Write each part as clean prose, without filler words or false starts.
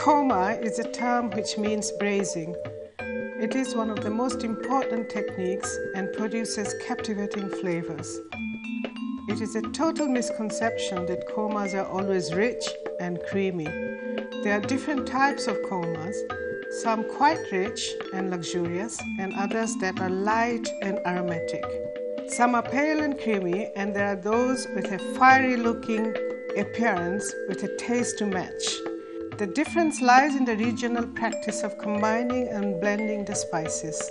Korma is a term which means braising. It is one of the most important techniques and produces captivating flavors. It is a total misconception that kormas are always rich and creamy. There are different types of kormas, some quite rich and luxurious, and others that are light and aromatic. Some are pale and creamy, and there are those with a fiery-looking appearance with a taste to match. The difference lies in the regional practice of combining and blending the spices.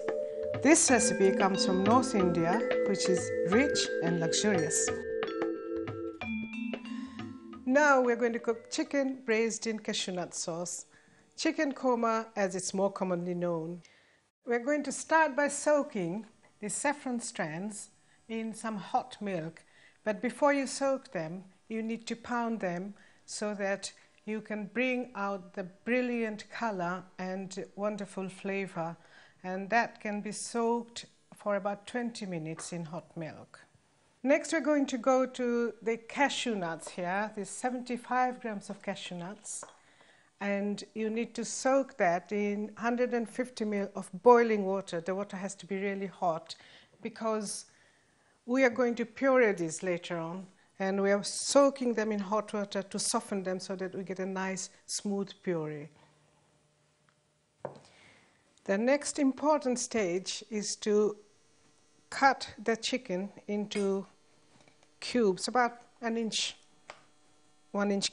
This recipe comes from North India, which is rich and luxurious. Now we're going to cook chicken braised in cashew nut sauce. Chicken korma, as it's more commonly known. We're going to start by soaking the saffron strands in some hot milk. But before you soak them, you need to pound them so that you can bring out the brilliant color and wonderful flavor. And that can be soaked for about 20 minutes in hot milk. Next, we're going to go to the cashew nuts here. There's 75 grams of cashew nuts. And you need to soak that in 150 ml of boiling water. The water has to be really hot because we are going to puree these later on. And we are soaking them in hot water to soften them so that we get a nice smooth puree. The next important stage is to cut the chicken into cubes, about 1 inch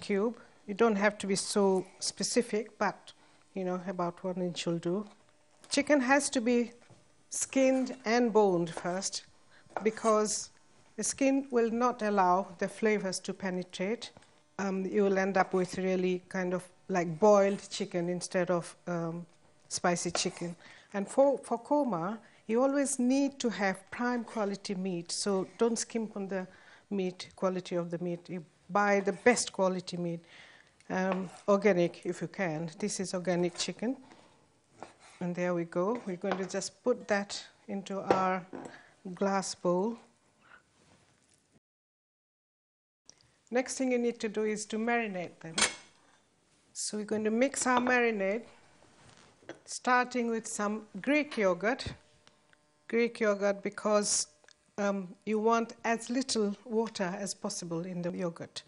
cube. You don't have to be so specific, but about 1 inch will do. Chicken has to be skinned and boned first because the skin will not allow the flavors to penetrate. You will end up with really kind of like boiled chicken instead of spicy chicken. And for korma, you always need to have prime quality meat, so don't skimp on the meat, quality of the meat. You buy the best quality meat, organic if you can. This is organic chicken. And there we go. We're going to just put that into our glass bowl. Next thing you need to do is to marinate them. So we're going to mix our marinade, starting with some Greek yogurt. Greek yogurt because you want as little water as possible in the yogurt.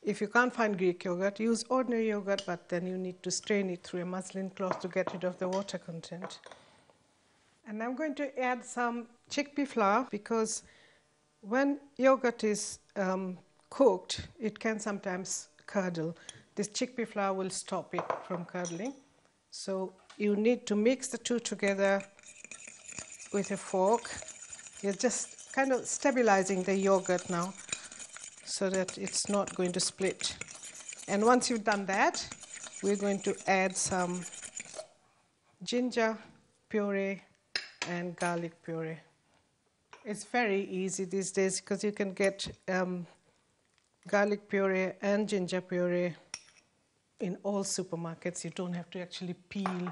If you can't find Greek yogurt, use ordinary yogurt, but then you need to strain it through a muslin cloth to get rid of the water content. And I'm going to add some chickpea flour because when yogurt is cooked, it can sometimes curdle. This chickpea flour will stop it from curdling. So you need to mix the two together with a fork. You're just kind of stabilizing the yogurt now so that it's not going to split. And once you've done that, we're going to add some ginger puree and garlic puree. It's very easy these days because you can get garlic puree and ginger puree in all supermarkets. You don't have to actually peel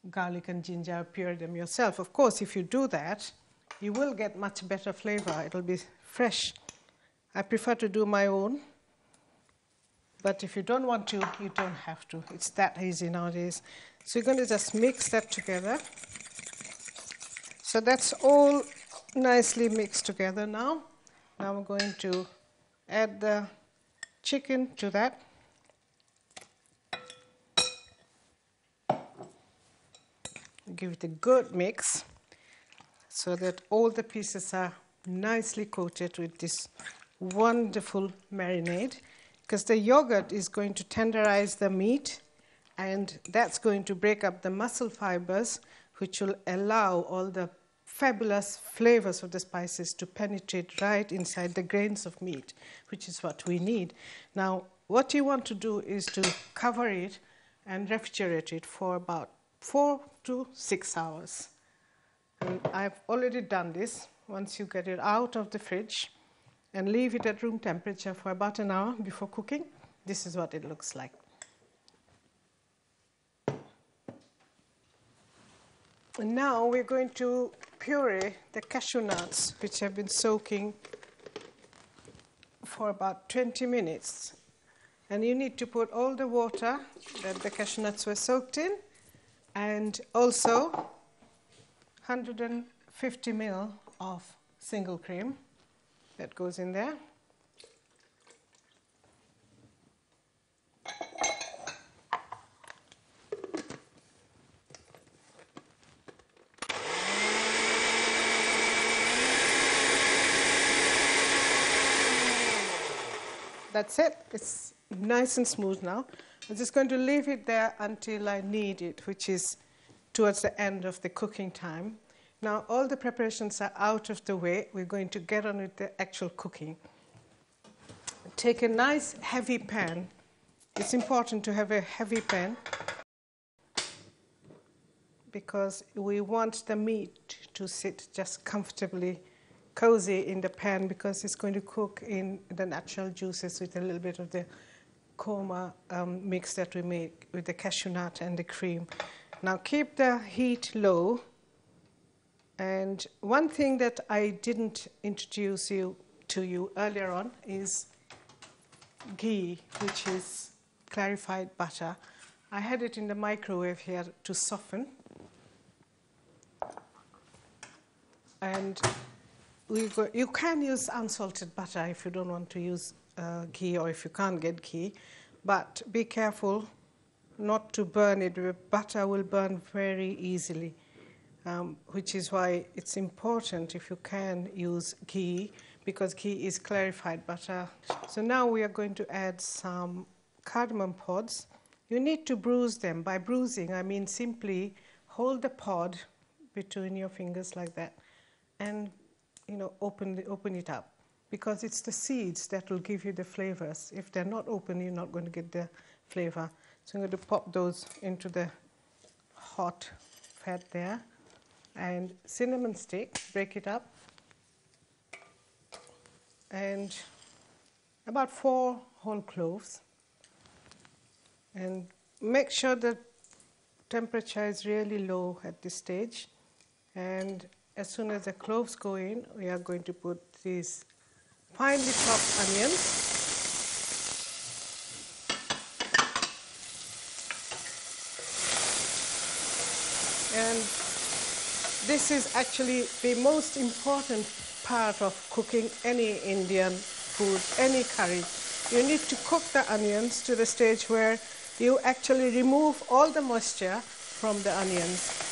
garlic and ginger, puree them yourself. Of course, if you do that, you will get much better flavor. It'll be fresh. I prefer to do my own, but if you don't want to, you don't have to. It's that easy nowadays. So you're going to just mix that together. So that's all nicely mixed together now. Now I'm going to add the chicken to that. Give it a good mix so that all the pieces are nicely coated with this wonderful marinade, because the yogurt is going to tenderize the meat and that's going to break up the muscle fibers, which will allow all the fabulous flavors of the spices to penetrate right inside the grains of meat, which is what we need. Now, what you want to do is to cover it and refrigerate it for about 4 to 6 hours. And I've already done this. Once you get it out of the fridge and leave it at room temperature for about an hour before cooking, this is what it looks like. And now we're going to puree the cashew nuts, which have been soaking for about 20 minutes. And you need to put all the water that the cashew nuts were soaked in, and also 150 ml of single cream that goes in there. That's it. It's nice and smooth now. I'm just going to leave it there until I need it, which is towards the end of the cooking time. Now all the preparations are out of the way. We're going to get on with the actual cooking. Take a nice heavy pan. It's important to have a heavy pan because we want the meat to sit just comfortably cozy in the pan, because it's going to cook in the natural juices with a little bit of the korma mix that we make with the cashew nut and the cream. Now keep the heat low. And one thing that I didn't introduce to you earlier on is ghee, which is clarified butter. I had it in the microwave here to soften. And you can use unsalted butter if you don't want to use ghee, or if you can't get ghee, but be careful not to burn it. The butter will burn very easily, which is why it's important if you can use ghee, because ghee is clarified butter. So now we are going to add some cardamom pods. You need to bruise them. By bruising, I mean simply hold the pod between your fingers like that and open it up, because it's the seeds that will give you the flavors. If they're not open, you're not going to get the flavor. So I'm going to pop those into the hot fat there. And cinnamon stick, break it up. And about 4 whole cloves. And make sure the temperature is really low at this stage. And as soon as the cloves go in, we are going to put these finely chopped onions. And this is actually the most important part of cooking any Indian food, any curry. You need to cook the onions to the stage where you actually remove all the moisture from the onions.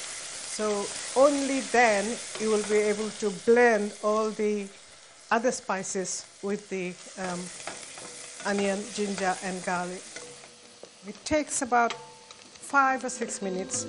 So only then you will be able to blend all the other spices with the onion, ginger and garlic. It takes about 5 or 6 minutes.